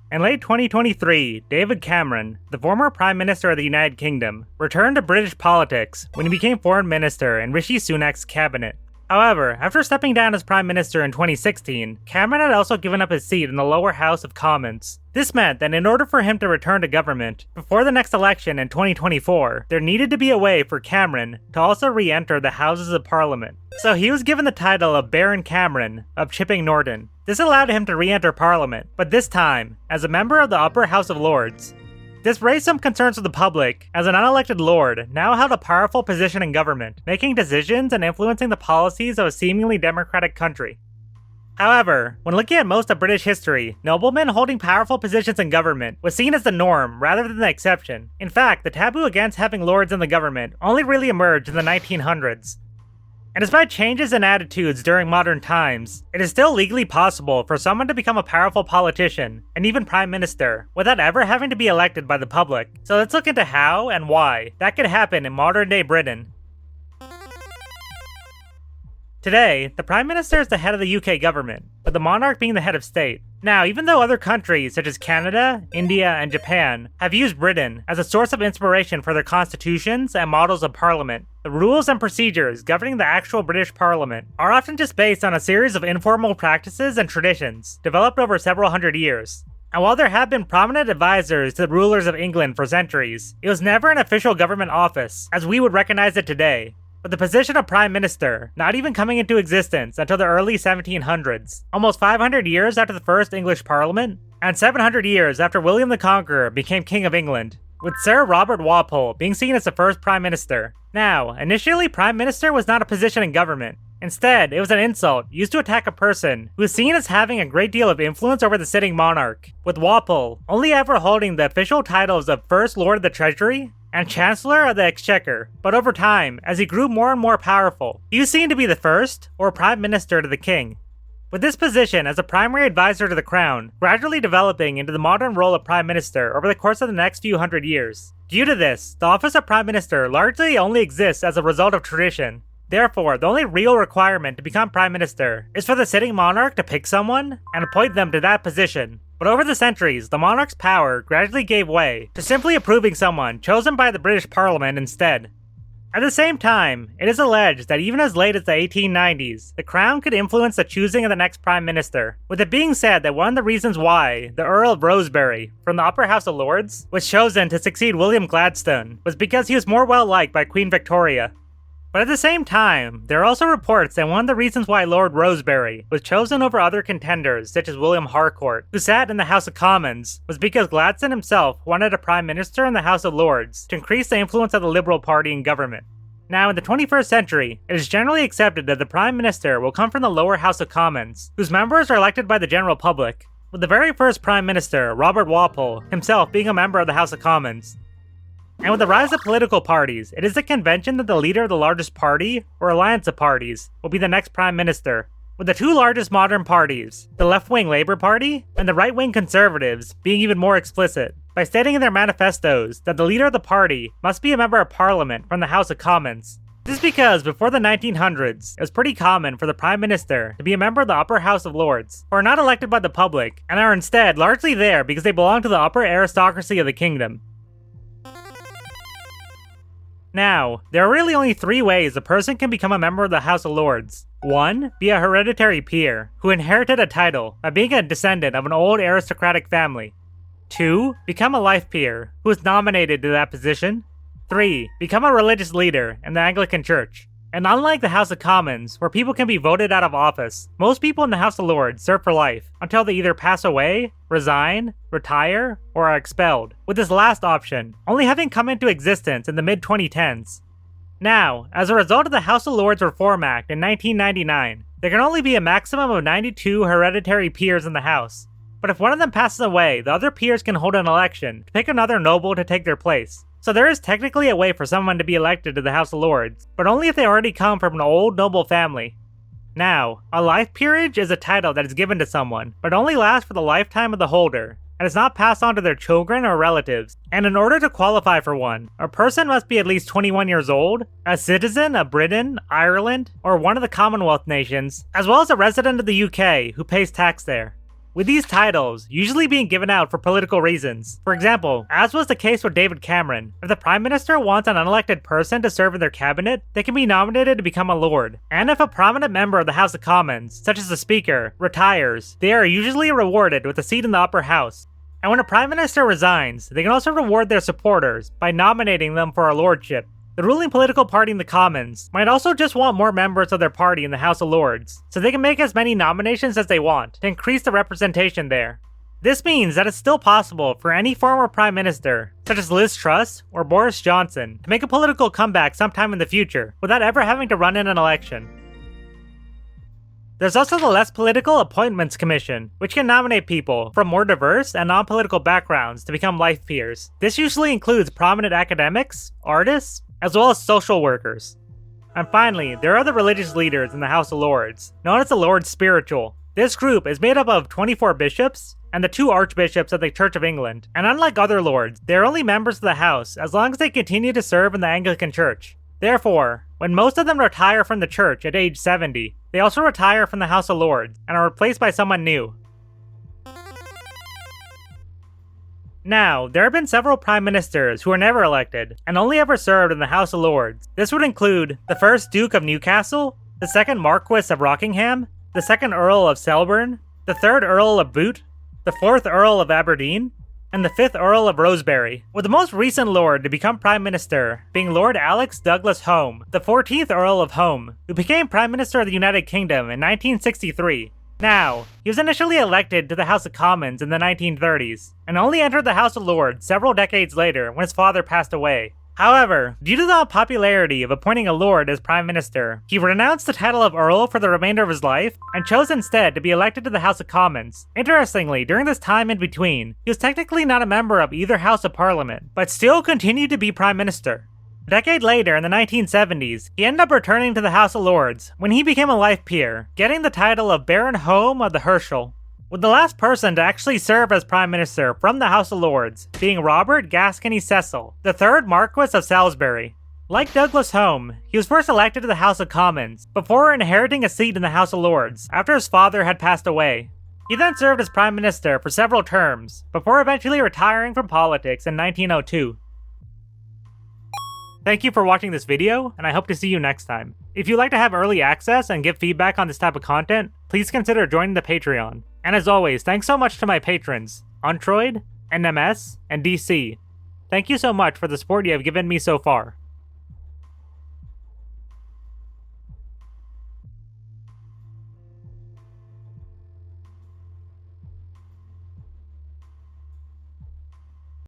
In late 2023, David Cameron, the former Prime Minister of the United Kingdom, returned to British politics when he became Foreign Minister in Rishi Sunak's cabinet. However, after stepping down as Prime Minister in 2016, Cameron had also given up his seat in the lower House of Commons. This meant that in order for him to return to government before the next election in 2024, there needed to be a way for Cameron to also re-enter the Houses of Parliament. So he was given the title of Baron Cameron of Chipping Norton. This allowed him to re-enter Parliament, but this time as a member of the Upper House of Lords. This raised some concerns with the public, as an unelected lord now held a powerful position in government, making decisions and influencing the policies of a seemingly democratic country. However, when looking at most of British history, noblemen holding powerful positions in government was seen as the norm rather than the exception. In fact, the taboo against having lords in the government only really emerged in the 1900s. And despite changes in attitudes during modern times, it is still legally possible for someone to become a powerful politician, and even prime minister, without ever having to be elected by the public. So let's look into how and why that could happen in modern day Britain. Today, the Prime Minister is the head of the UK government, with the monarch being the head of state. Now, even though other countries such as Canada, India, and Japan have used Britain as a source of inspiration for their constitutions and models of parliament, the rules and procedures governing the actual British Parliament are often just based on a series of informal practices and traditions developed over several hundred years. And while there have been prominent advisors to the rulers of England for centuries, it was never an official government office as we would recognize it today. With the position of Prime Minister not even coming into existence until the early 1700s, almost 500 years after the first English Parliament, and 700 years after William the Conqueror became King of England, with Sir Robert Walpole being seen as the first Prime Minister. Now, initially Prime Minister was not a position in government. Instead, it was an insult used to attack a person who was seen as having a great deal of influence over the sitting monarch, with Walpole only ever holding the official titles of First Lord of the Treasury and Chancellor of the Exchequer. But over time, as he grew more and more powerful, he was seen to be the first, or Prime Minister to the King. With this position as a primary advisor to the crown, gradually developing into the modern role of Prime Minister over the course of the next few hundred years. Due to this, the office of Prime Minister largely only exists as a result of tradition. Therefore, the only real requirement to become Prime Minister is for the sitting monarch to pick someone and appoint them to that position. But over the centuries, the monarch's power gradually gave way to simply approving someone chosen by the British Parliament instead. At the same time, it is alleged that even as late as the 1890s, the Crown could influence the choosing of the next Prime Minister, with it being said that one of the reasons why the Earl of Rosebery, from the Upper House of Lords, was chosen to succeed William Gladstone was because he was more well-liked by Queen Victoria. But at the same time, there are also reports that one of the reasons why Lord Rosebery was chosen over other contenders such as William Harcourt, who sat in the House of Commons, was because Gladstone himself wanted a Prime Minister in the House of Lords to increase the influence of the Liberal Party in government. Now, in the 21st century, it is generally accepted that the Prime Minister will come from the lower House of Commons, whose members are elected by the general public, with the very first Prime Minister, Robert Walpole, himself being a member of the House of Commons. And with the rise of political parties, it is the convention that the leader of the largest party, or alliance of parties, will be the next Prime Minister, with the two largest modern parties, the left-wing Labour Party and the right-wing Conservatives, being even more explicit, by stating in their manifestos that the leader of the party must be a member of Parliament from the House of Commons. This is because before the 1900s, it was pretty common for the Prime Minister to be a member of the Upper House of Lords, who are not elected by the public, and are instead largely there because they belong to the upper aristocracy of the kingdom. Now, there are really only three ways a person can become a member of the House of Lords. 1. Be a hereditary peer, who inherited a title by being a descendant of an old aristocratic family. 2. Become a life peer, who is nominated to that position. 3. Become a religious leader in the Anglican Church. And unlike the House of Commons, where people can be voted out of office, most people in the House of Lords serve for life, until they either pass away, resign, retire, or are expelled, with this last option only having come into existence in the mid-2010s. Now, as a result of the House of Lords Reform Act in 1999, there can only be a maximum of 92 hereditary peers in the House. But if one of them passes away, the other peers can hold an election to pick another noble to take their place. So there is technically a way for someone to be elected to the House of Lords, but only if they already come from an old noble family. Now, a life peerage is a title that is given to someone, but only lasts for the lifetime of the holder, and is not passed on to their children or relatives. And in order to qualify for one, a person must be at least 21 years old, a citizen of Britain, Ireland, or one of the Commonwealth nations, as well as a resident of the UK who pays tax there. with these titles usually being given out for political reasons. For example, as was the case with David Cameron, if the Prime Minister wants an unelected person to serve in their cabinet, they can be nominated to become a Lord. And if a prominent member of the House of Commons, such as the Speaker, retires, they are usually rewarded with a seat in the upper house. And when a Prime Minister resigns, they can also reward their supporters by nominating them for a lordship. The ruling political party in the Commons might also just want more members of their party in the House of Lords, so they can make as many nominations as they want to increase the representation there. This means that it's still possible for any former Prime Minister, such as Liz Truss or Boris Johnson, to make a political comeback sometime in the future without ever having to run in an election. There's also the Less Political Appointments Commission, which can nominate people from more diverse and non-political backgrounds to become life peers. This usually includes prominent academics, artists, as well as social workers. And finally, there are the religious leaders in the House of Lords, known as the Lords Spiritual. This group is made up of 24 bishops and the 2 archbishops of the Church of England, and unlike other lords, they are only members of the House as long as they continue to serve in the Anglican Church. Therefore, when most of them retire from the church at age 70, they also retire from the House of Lords and are replaced by someone new. Now, there have been several prime ministers who were never elected and only ever served in the House of Lords. This would include the 1st Duke of Newcastle, the 2nd Marquess of Rockingham, the 2nd Earl of Selborne, the 3rd Earl of Bute, the 4th Earl of Aberdeen, and the 5th Earl of Rosebery, with the most recent lord to become Prime Minister being Lord Alex Douglas Home, the 14th Earl of Home, who became Prime Minister of the United Kingdom in 1963. Now, he was initially elected to the House of Commons in the 1930s, and only entered the House of Lords several decades later when his father passed away. However, due to the unpopularity of appointing a lord as Prime Minister, he renounced the title of Earl for the remainder of his life and chose instead to be elected to the House of Commons. Interestingly, during this time in between, he was technically not a member of either House of Parliament, but still continued to be Prime Minister. A decade later, in the 1970s, he ended up returning to the House of Lords when he became a life peer, getting the title of Baron Home of the Herschel, with the last person to actually serve as Prime Minister from the House of Lords being Robert Gascoigne Cecil, the 3rd Marquess of Salisbury. Like Douglas Home, he was first elected to the House of Commons before inheriting a seat in the House of Lords after his father had passed away. He then served as Prime Minister for several terms, before eventually retiring from politics in 1902. Thank you for watching this video, and I hope to see you next time. If you'd like to have early access and give feedback on this type of content, please consider joining the Patreon. And as always, thanks so much to my patrons, Untroid, NMS, and DC. Thank you so much for the support you have given me so far.